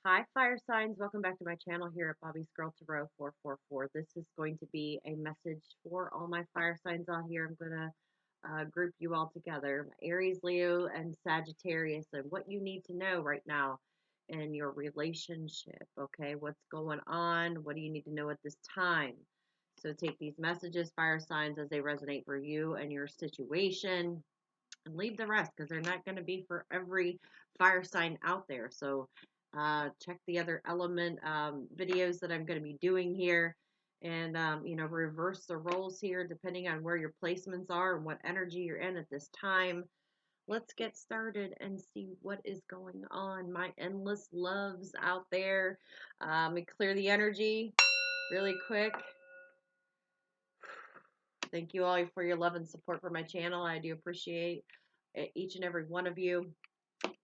Hi, fire signs. Welcome back to my channel here at Bobby's Girl Tarot 444. This is going to be a message for all my fire signs out here. I'm going to group you all together, Aries, Leo, and Sagittarius, and what you need to know right now in your relationship. Okay, what's going on? What do you need to know at this time? So take these messages, fire signs, as they resonate for you and your situation, and leave the rest because they're not going to be for every fire sign out there. So check the other element videos that I'm going to be doing here, and reverse the roles here depending on where your placements are and what energy you're in at this time. Let's get started and see what is going on, my endless loves out there. Let me clear the energy really quick. Thank you all for your love and support for my channel. I do appreciate each and every one of you.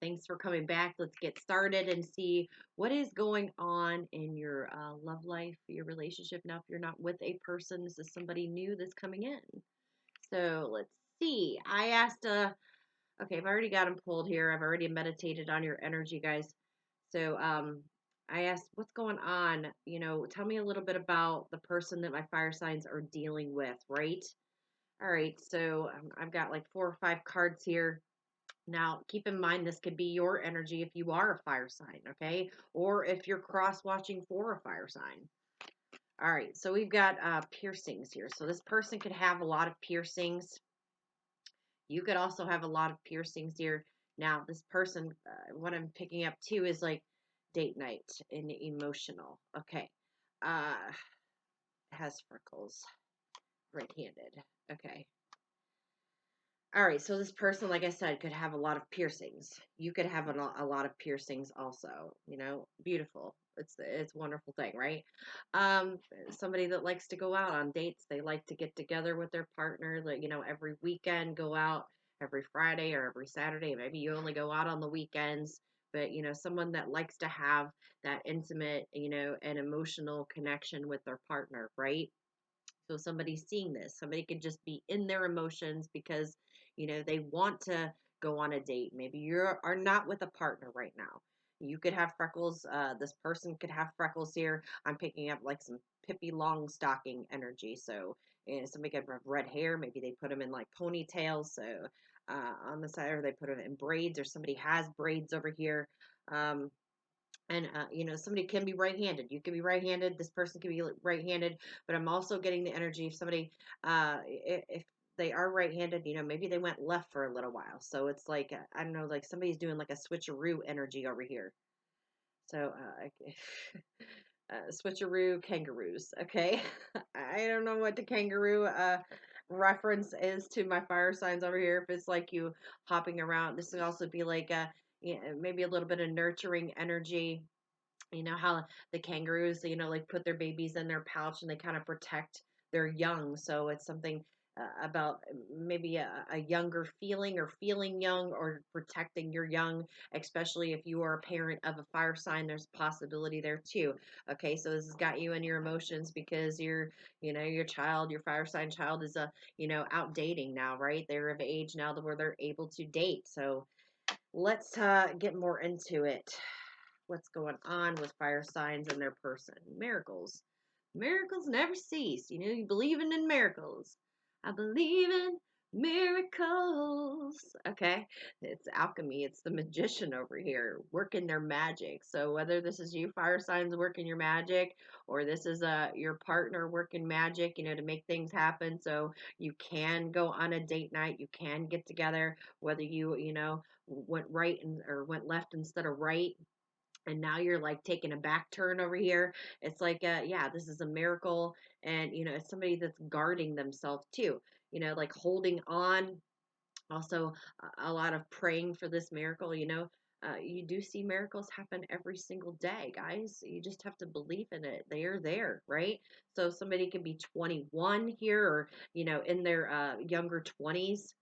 Thanks for coming back. Let's get started and see what is going on in your love life, your relationship. Now, if you're not with a person, this is somebody new that's coming in. So let's see. I asked, okay, I've already got them pulled here. I've already meditated on your energy, guys. So I asked, what's going on? Tell me a little bit about the person that my fire signs are dealing with, right? All right, so I've got like 4 or 5 cards here. Now, keep in mind, this could be your energy if you are a fire sign, okay? Or if you're cross-watching for a fire sign. All right, so we've got piercings here. So this person could have a lot of piercings. You could also have a lot of piercings here. Now, this person, what I'm picking up too is like date night and emotional. Okay. Uh, has freckles, red-handed. Okay. All right, so this person, like I said, could have a lot of piercings. You could have a lot of piercings also. Beautiful. It's a wonderful thing, right? Somebody that likes to go out on dates. They like to get together with their partner. Like every weekend, go out every Friday or every Saturday. Maybe you only go out on the weekends. But someone that likes to have that intimate, and emotional connection with their partner, right? So somebody's seeing this. Somebody could just be in their emotions because, they want to go on a date. Maybe you are not with a partner right now. You could have freckles. This person could have freckles here. I'm picking up like some Pippi Longstocking energy. So somebody could have red hair. Maybe they put them in like ponytails. So on the side, or they put them in braids, or somebody has braids over here. And somebody can be right-handed. You can be right-handed. This person can be right-handed. But I'm also getting the energy of somebody, if they are right-handed, maybe they went left for a little while. So it's like, I don't know, like somebody's doing like a switcheroo energy over here. So switcheroo kangaroos. Okay. I don't know what the kangaroo reference is to my fire signs over here. If it's like you hopping around, this would also be like maybe a little bit of nurturing energy. How the kangaroos, like put their babies in their pouch and they kind of protect their young. So it's something about maybe a younger feeling, or feeling young, or protecting your young, especially if you are a parent of a fire sign. There's a possibility there too. Okay, so this has got you in your emotions because your child, your fire sign child is out dating now, right? They're of age now where they're able to date. So let's get more into it. What's going on with fire signs and their person? Miracles. Miracles never cease. You believing in miracles. I believe in miracles. Okay. It's alchemy. It's the magician over here working their magic. So whether this is you, fire signs, working your magic, or this is your partner working magic, to make things happen. So you can go on a date night. You can get together, whether you went right or went left instead of right, and now you're like taking a back turn over here. It's like yeah, this is a miracle. And it's somebody that's guarding themselves too, like holding on. Also a lot of praying for this miracle. You do see miracles happen every single day, guys. You just have to believe in it. They are there, right? So somebody can be 21 here, or in their younger 20s.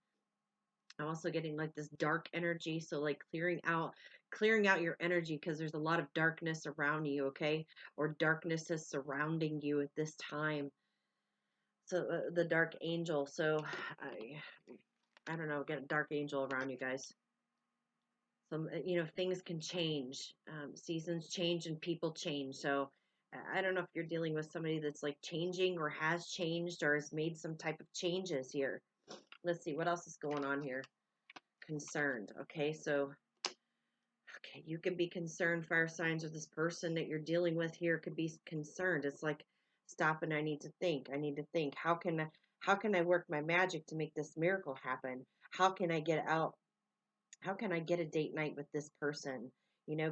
I'm also getting like this dark energy. So like clearing out your energy, because there's a lot of darkness around you, okay? Or darkness is surrounding you at this time. So the dark angel. So I don't know, get a dark angel around you guys. Some, things can change. Seasons change and people change. So I don't know if you're dealing with somebody that's like changing or has changed or has made some type of changes here. Let's see what else is going on here. Concerned. Okay, so okay, you could be concerned, fire signs, or this person that you're dealing with here could be concerned. It's like, stop and I need to think. I need to think. How can I work my magic to make this miracle happen? How can I get out? How can I get a date night with this person?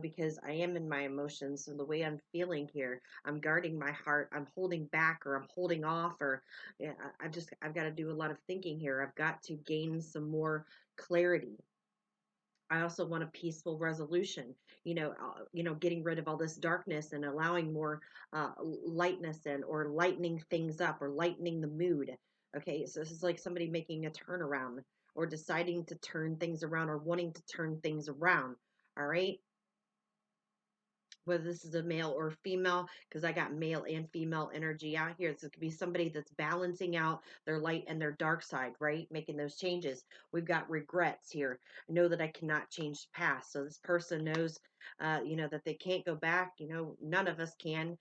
Because I am in my emotions and the way I'm feeling here, I'm guarding my heart, I'm holding back or I'm holding off, or yeah, I've got to do a lot of thinking here. I've got to gain some more clarity. I also want a peaceful resolution, getting rid of all this darkness and allowing more lightness in, or lightening things up, or lightening the mood. Okay, so this is like somebody making a turnaround or deciding to turn things around or wanting to turn things around. All right, whether this is a male or female, because I got male and female energy out here. So it could be somebody that's balancing out their light and their dark side, right? Making those changes. We've got regrets here. I know that I cannot change the past. So this person knows, that they can't go back. None of us can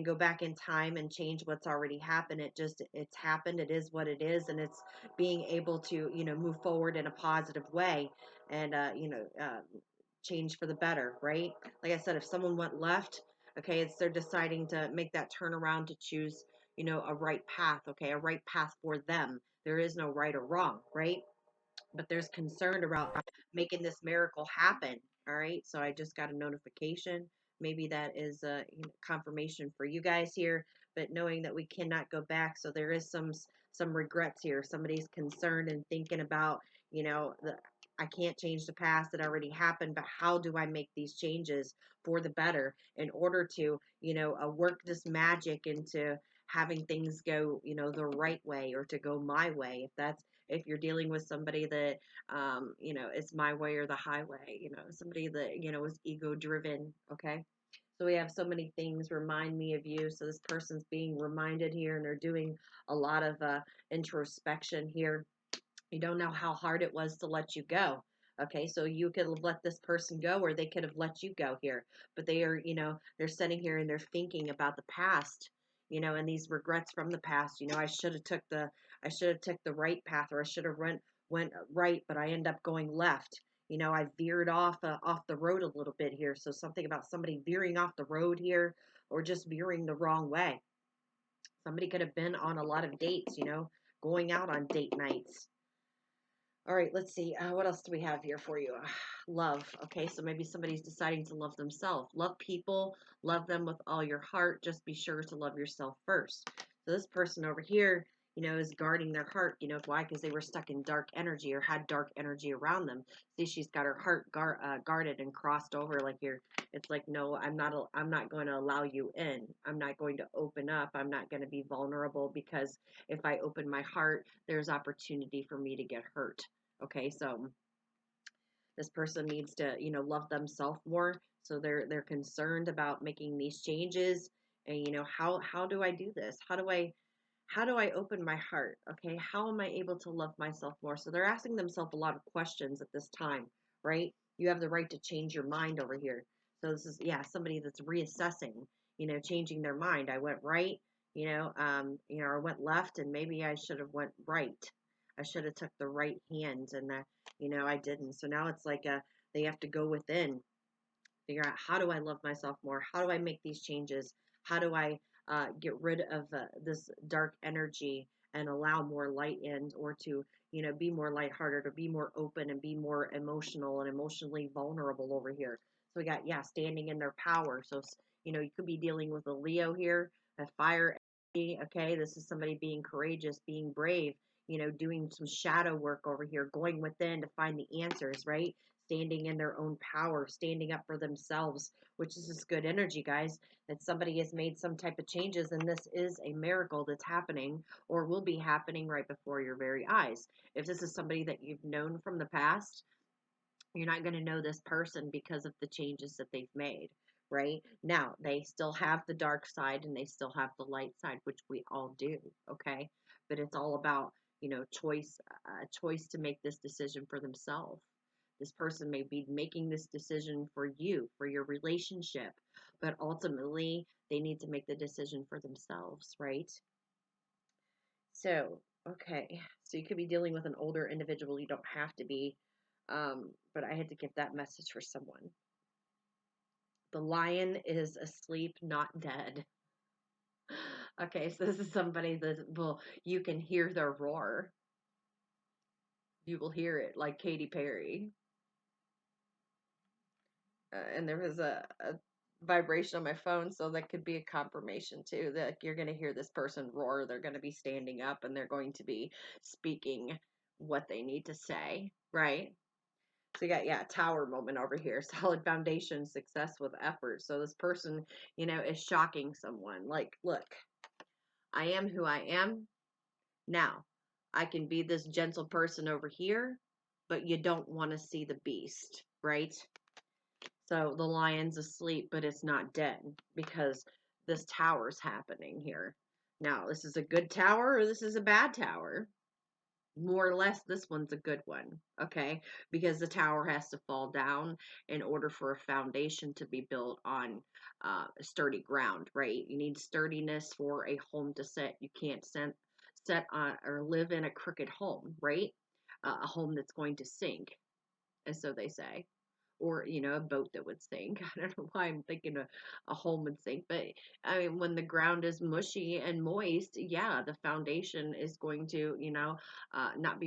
go back in time and change what's already happened. It's happened. It is what it is. And it's being able to, move forward in a positive way and, change for the better, right? Like I said, if someone went left, okay, they're deciding to make that turnaround to choose, a right path, okay, a right path for them. There is no right or wrong, right? But there's concern about making this miracle happen. All right. So I just got a notification. Maybe that is a confirmation for you guys here, but knowing that we cannot go back. So there is some regrets here. Somebody's concerned and thinking about, I can't change the past that already happened, but how do I make these changes for the better in order to, work this magic into having things go, the right way, or to go my way. If you're dealing with somebody that it's my way or the highway, somebody that is ego driven. Okay, so we have so many things remind me of you. So this person's being reminded here, and they're doing a lot of introspection here. You don't know how hard it was to let you go. Okay, so you could have let this person go, or they could have let you go here. But they are, they're sitting here and they're thinking about the past, and these regrets from the past. I should have took the right path, or I should have went right, but I end up going left. I veered off the road a little bit here. So something about somebody veering off the road here, or just veering the wrong way. Somebody could have been on a lot of dates, going out on date nights. All right, let's see. What else do we have here for you? Love. Okay, so maybe somebody's deciding to love themselves. Love people, love them with all your heart. Just be sure to love yourself first. So this person over here, is guarding their heart. Why? Because they were stuck in dark energy or had dark energy around them. See, she's got her heart guarded and crossed over like you're. It's like, no, I'm not going to allow you in. I'm not going to open up. I'm not going to be vulnerable, because if I open my heart, there's opportunity for me to get hurt. Okay, so this person needs to, love themselves more. So they're concerned about making these changes. And how do I do this? How do I open my heart? Okay, how am I able to love myself more? So they're asking themselves a lot of questions at this time, right? You have the right to change your mind over here. So this is, yeah, somebody that's reassessing, changing their mind. I went right, I went left, and maybe I should have went right. I should have took the right hand, and I didn't. So now it's like they have to go within, figure out, how do I love myself more? How do I make these changes? How do I get rid of this dark energy and allow more light in, or to, be more lighthearted, or be more open and be more emotional and emotionally vulnerable over here. So we got, yeah, standing in their power. So, you could be dealing with a Leo here, a fire energy. Okay, this is somebody being courageous, being brave, doing some shadow work over here, going within to find the answers, right? Standing in their own power, standing up for themselves, which is just good energy, guys. That somebody has made some type of changes, and this is a miracle that's happening or will be happening right before your very eyes. If this is somebody that you've known from the past, you're not going to know this person because of the changes that they've made. Right now, they still have the dark side and they still have the light side, which we all do. Okay, but it's all about choice, choice to make this decision for themselves. This person may be making this decision for you, for your relationship, but ultimately they need to make the decision for themselves, right? So, okay. So you could be dealing with an older individual. You don't have to be. But I had to give that message for someone. The lion is asleep, not dead. Okay, so this is somebody that, well, you can hear their roar. You will hear it like Katy Perry. And there was a vibration on my phone, so that could be a confirmation too that you're going to hear this person roar. They're going to be standing up and they're going to be speaking what they need to say, right? So you got, yeah, tower moment over here. Solid foundation, success with effort. So this person, is shocking someone. Like, look, I am who I am. Now, I can be this gentle person over here, but you don't want to see the beast, right? So the lion's asleep, but it's not dead because this tower's happening here. Now, this is a good tower or this is a bad tower? More or less, this one's a good one, okay? Because the tower has to fall down in order for a foundation to be built on sturdy ground, right? You need sturdiness for a home to set. You can't set on or live in a crooked home, right? A home that's going to sink, as so they say, or a boat that would sink. I don't know why I'm thinking a home would sink, but I mean, when the ground is mushy and moist, yeah, the foundation is going to not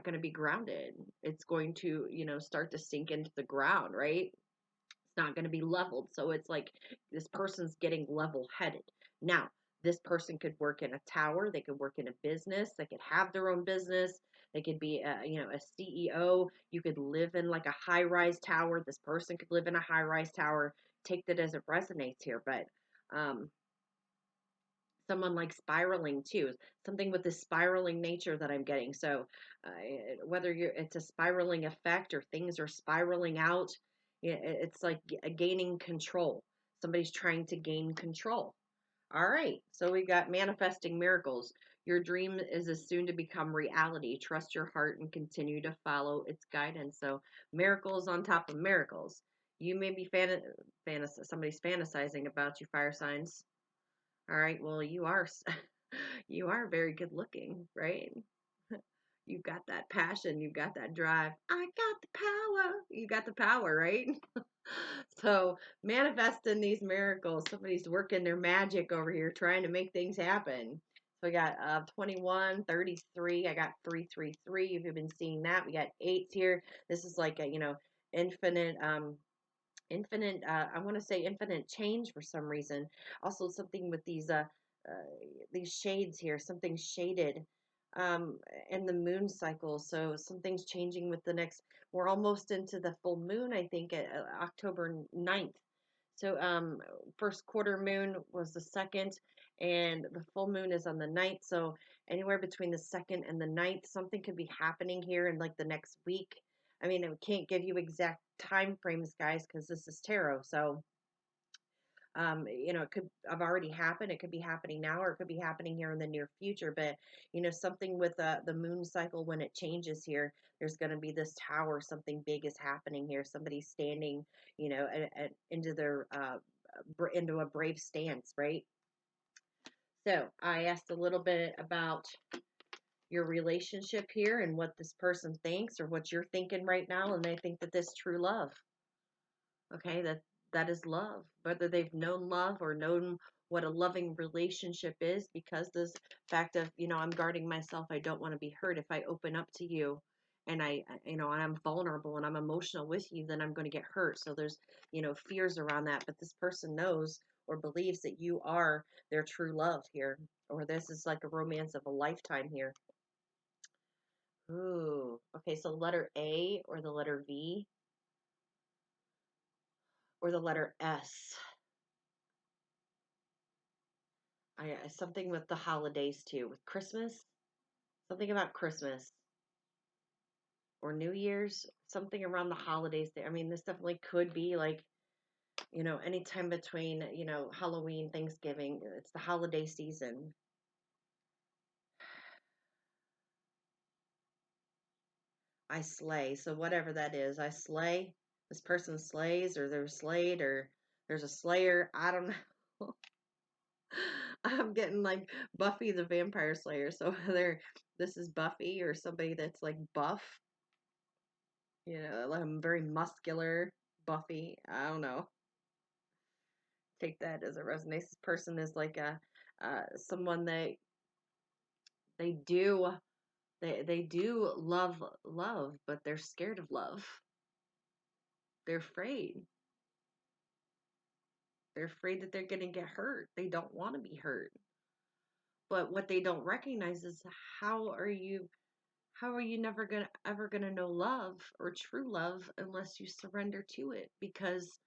going to be grounded. It's going to start to sink into the ground, right? It's not going to be leveled. So it's like this person's getting level headed. Now, this person could work in a tower, they could work in a business, they could have their own business, they could be a CEO. You could live in like a high-rise tower. This person could live in a high-rise tower. Take that as it resonates here, but um someone like spiraling too, something with this spiraling nature that I'm getting. So whether it's a spiraling effect or things are spiraling out, it's like gaining control. Somebody's trying to gain control. All right, so we got manifesting miracles. Your dream is as soon to become reality. Trust your heart and continue to follow its guidance. So miracles on top of miracles. You may be somebody's fantasizing about you, fire signs. All right, well, you are you are very good looking, right? You've got that passion, you've got that drive. I got the power. You got the power, right? So manifesting these miracles. Somebody's working their magic over here, trying to make things happen. So we got 21, 33. I got 333. If you've been seeing that, we got eights here. This is like a, infinite I want to say infinite change for some reason. Also something with these shades here, something shaded um in the moon cycle. So something's changing with the next, we're almost into the full moon, I think, at October 9th. So first quarter moon was the second, and the full moon is on the ninth. So anywhere between the second and the ninth, something could be happening here in like the next week. I mean, I can't give you exact time frames, guys, because this is tarot. So it could have already happened. It could be happening now, or it could be happening here in the near future. But something with the moon cycle, when it changes here, there's going to be this tower. Something big is happening here. Somebody's standing, into their into a brave stance, right? So I asked a little bit about your relationship here and what this person thinks or what you're thinking right now, and they think that this true love. Okay, that is love. Whether they've known love or known what a loving relationship is, because this fact of, I'm guarding myself, I don't want to be hurt. If I open up to you and and I'm vulnerable and I'm emotional with you, then I'm going to get hurt. So there's, fears around that. But this person knows or believes that you are their true love here, or this is like a romance of a lifetime here. Ooh, okay, so letter A or the letter V or the letter S. Something with the holidays too, with Christmas, something about Christmas or New Year's, something around the holidays there. I mean, this definitely could be like, anytime between, Halloween, Thanksgiving. It's the holiday season. I slay. So whatever that is, I slay. This person slays, or they're slayed, or there's a slayer. I don't know. I'm getting like Buffy the Vampire Slayer. So whether this is Buffy or somebody that's like buff, like I'm very muscular, Buffy. I don't know. Take that as a resonance. This person is like a someone that they do they do love, but they're scared of love. They're afraid. They're afraid that they're going to get hurt. They don't want to be hurt. But what they don't recognize is how are you never going to ever going to know love or true love unless you surrender to it, because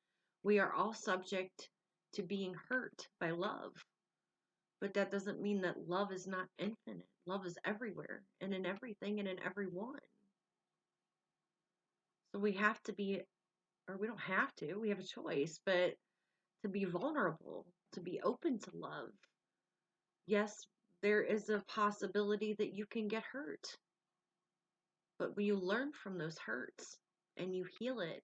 we are all subject to being hurt by love. But that doesn't mean that love is not infinite. Love is everywhere and in everything and in everyone. So we have to be, or we don't have to, we have a choice, but to be vulnerable, to be open to love. Yes, there is a possibility that you can get hurt, but when you learn from those hurts and you heal it,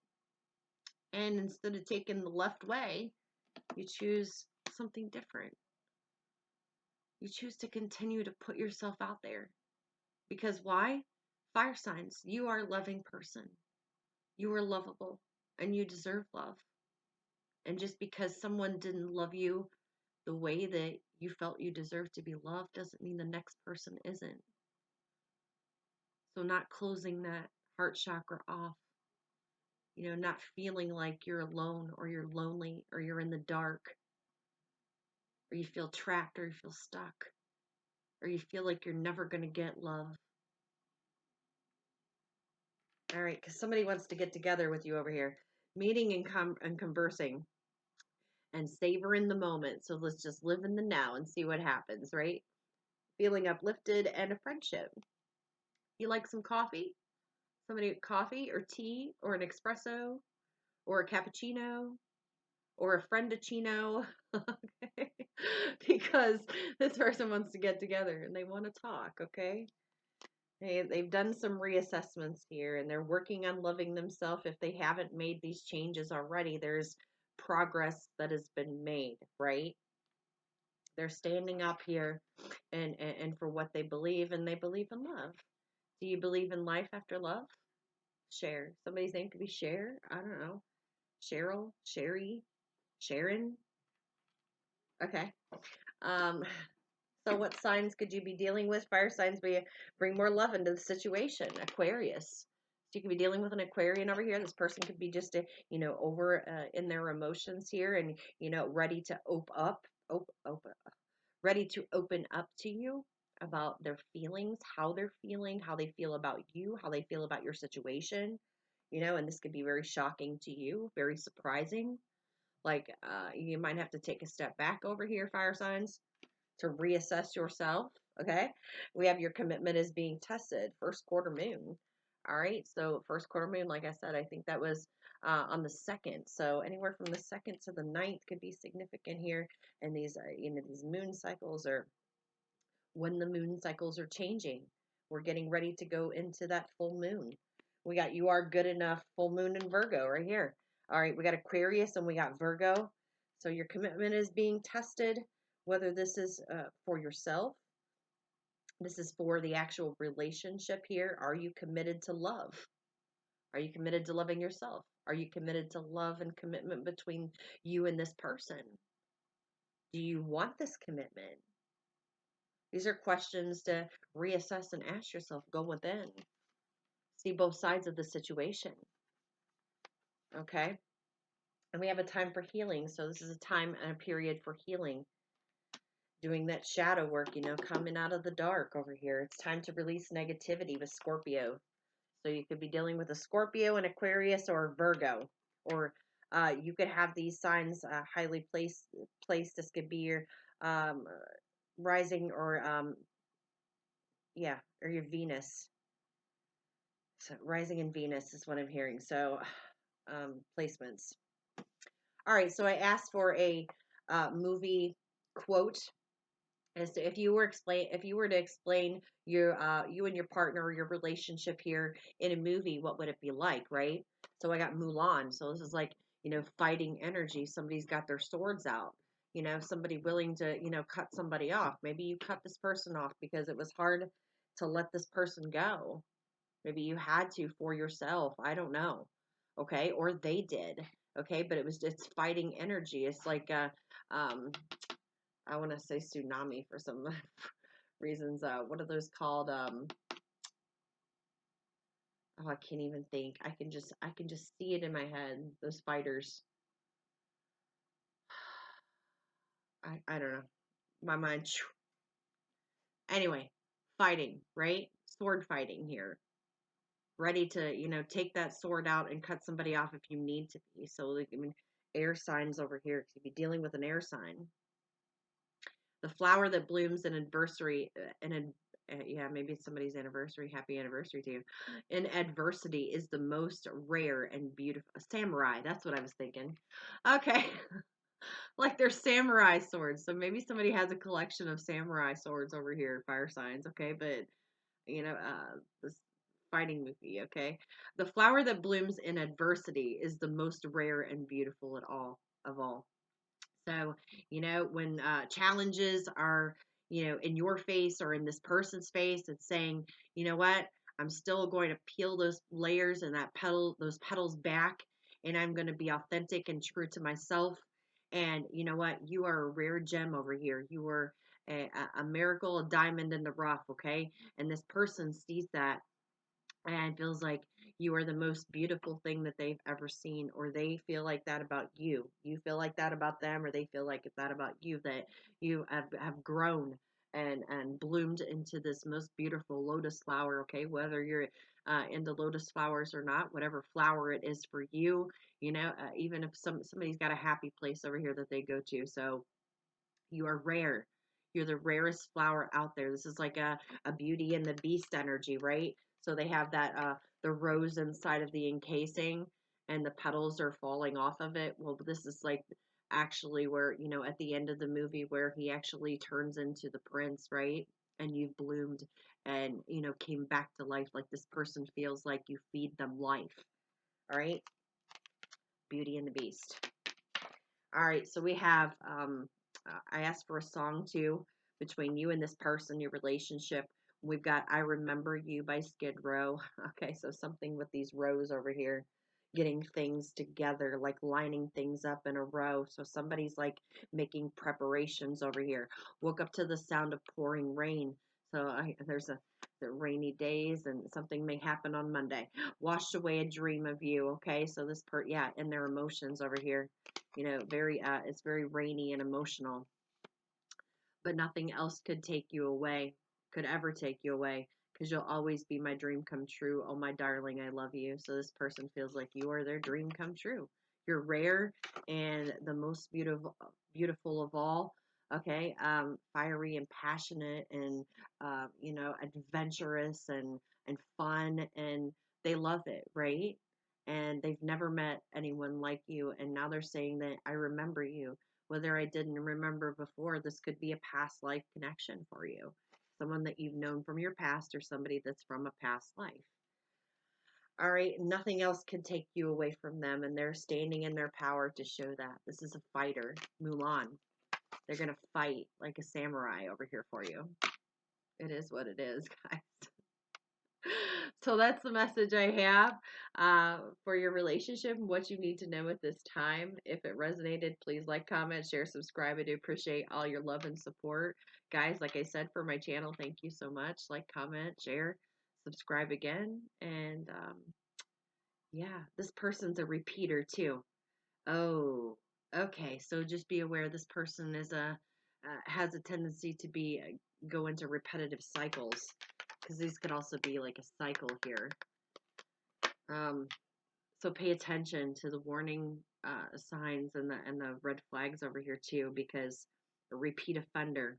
and instead of taking the left way, you choose something different. You choose to continue to put yourself out there. Because why? Fire signs, you are a loving person. You are lovable and you deserve love. And just because someone didn't love you the way that you felt you deserved to be loved doesn't mean the next person isn't. So not closing that heart chakra off, not feeling like you're alone or you're lonely or you're in the dark or you feel trapped or you feel stuck or you feel like you're never going to get love. All right, because somebody wants to get together with you over here. Meeting and conversing and savoring the moment. So let's just live in the now and see what happens, right? Feeling uplifted and a friendship. You like some coffee? Somebody coffee or tea or an espresso or a cappuccino or a friendachino. Okay? Because this person wants to get together and they want to talk, okay? They've done some reassessments here and they're working on loving themselves. If they haven't made these changes already, there's progress that has been made, right? They're standing up here and for what they believe, and they believe in love. Do you believe in life after love? Share. Somebody's name could be Cher. I don't know. Cheryl, Sherry, Sharon. Okay. Um, so what signs could you be dealing with? Fire signs bring more love into the situation. Aquarius. So you could be dealing with an Aquarian over here. This person could be just, over in their emotions here and, ready to ready to open up to you about their feelings, how they're feeling, how they feel about you, how they feel about your situation, and this could be very shocking to you, very surprising. Like, you might have to take a step back over here, fire signs, to reassess yourself. Okay. We have your commitment is being tested, first quarter moon. All right. So, first quarter moon, like I said, I think that was on the 2nd. So, anywhere from the 2nd to the 9th could be significant here. And these moon cycles are when the moon cycles are changing. We're getting ready to go into that full moon. We got You Are Good Enough, full moon in Virgo right here. All right, we got Aquarius and we got Virgo. So your commitment is being tested, whether this is for yourself. This is for the actual relationship here. Are you committed to love? Are you committed to loving yourself? Are you committed to love and commitment between you and this person? Do you want this commitment? These are questions to reassess and ask yourself. Go within. See both sides of the situation. Okay? And we have a time for healing. So this is a time and a period for healing. Doing that shadow work, coming out of the dark over here. It's time to release negativity with Scorpio. So you could be dealing with a Scorpio, an Aquarius, or Virgo. Or you could have these signs highly placed. This could be your rising or or your Venus. So rising in Venus is what I'm hearing. So placements. All right. So I asked for a movie quote, As to if you were to explain your you and your partner or your relationship here in a movie, what would it be like, right? So I got Mulan. So this is like, fighting energy. Somebody's got their swords out. Somebody willing to, cut somebody off. Maybe you cut this person off because it was hard to let this person go. Maybe you had to for yourself. I don't know. Okay? Or they did. Okay? But it's fighting energy. It's like um I want to say tsunami for some reasons. What are those called? Oh, I can't even think. I can just see it in my head. Those fighters. I don't know. My mind. Anyway, fighting, right? Sword fighting here. Ready to, take that sword out and cut somebody off if you need to be. So, like, I mean, air signs over here. Could be dealing with an air sign. The flower that blooms in adversary, yeah, maybe it's somebody's anniversary. Happy anniversary to you. In adversity is the most rare and beautiful. Samurai, that's what I was thinking. Okay. Like they're samurai swords. So maybe somebody has a collection of samurai swords over here, fire signs. Okay. But, this fighting movie. Okay. The flower that blooms in adversity is the most rare and beautiful of all. So, when challenges are, in your face or in this person's face, it's saying, you know what, I'm still going to peel those layers and those petals back, and I'm going to be authentic and true to myself. And you know what, you are a rare gem over here. You are a miracle, a diamond in the rough. Okay. And this person sees that and feels like you are the most beautiful thing that they've ever seen, or they feel like that about you. You feel like that about them, or they feel like that about you, that you have grown and bloomed into this most beautiful lotus flower. Okay, whether you're into lotus flowers or not, whatever flower it is for you, even if somebody's got a happy place over here that they go to. So you are rare. You're the rarest flower out there. This is like a Beauty and the Beast energy, right? So they have that the rose inside of the encasing and the petals are falling off of it. Well, this is like actually where, at the end of the movie where he actually turns into the prince, right? And you've bloomed and, came back to life. Like this person feels like you feed them life. All right? Beauty and the Beast. All right, so we have, I asked for a song too between you and this person, your relationship. We've got I Remember You by Skid Row. Okay, so something with these rows over here, getting things together, like lining things up in a row. So somebody's like making preparations over here. Woke up to the sound of pouring rain. So there's the rainy days and something may happen on Monday. Washed away a dream of you. Okay, so yeah, and their emotions over here, very it's very rainy and emotional, but nothing else could ever take you away, because you'll always be my dream come true. Oh my darling, I love you. So this person feels like you are their dream come true. You're rare and the most beautiful of all. Okay, fiery and passionate and adventurous and fun, and they love it, right? And they've never met anyone like you, and now they're saying that I remember you. Whether I didn't remember before, this could be a past life connection for you. Someone that you've known from your past or somebody that's from a past life. All right, nothing else can take you away from them, and they're standing in their power to show that. This is a fighter, Mulan. They're going to fight like a samurai over here for you. It is what it is, guys. So that's the message I have for your relationship and what you need to know at this time. If it resonated, please like, comment, share, subscribe. I do appreciate all your love and support. Guys, like I said, for my channel, thank you so much. Like, comment, share, subscribe again. And yeah, this person's a repeater too. Oh, okay. So just be aware this person has a tendency to go into repetitive cycles, because these could also be like a cycle here. Um, so pay attention to the warning signs and the red flags over here too, because a repeat offender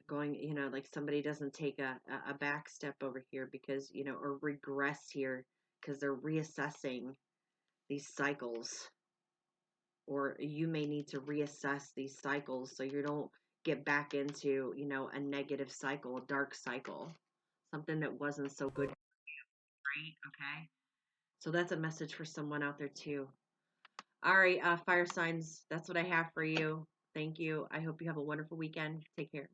going, like somebody doesn't take a back step over here because, or regress here because they're reassessing these cycles. or you may need to reassess these cycles so you don't get back into, a negative cycle, a dark cycle, something that wasn't so good, right? Okay. So that's a message for someone out there too. All right, fire signs, that's what I have for you. Thank you. I hope you have a wonderful weekend. Take care.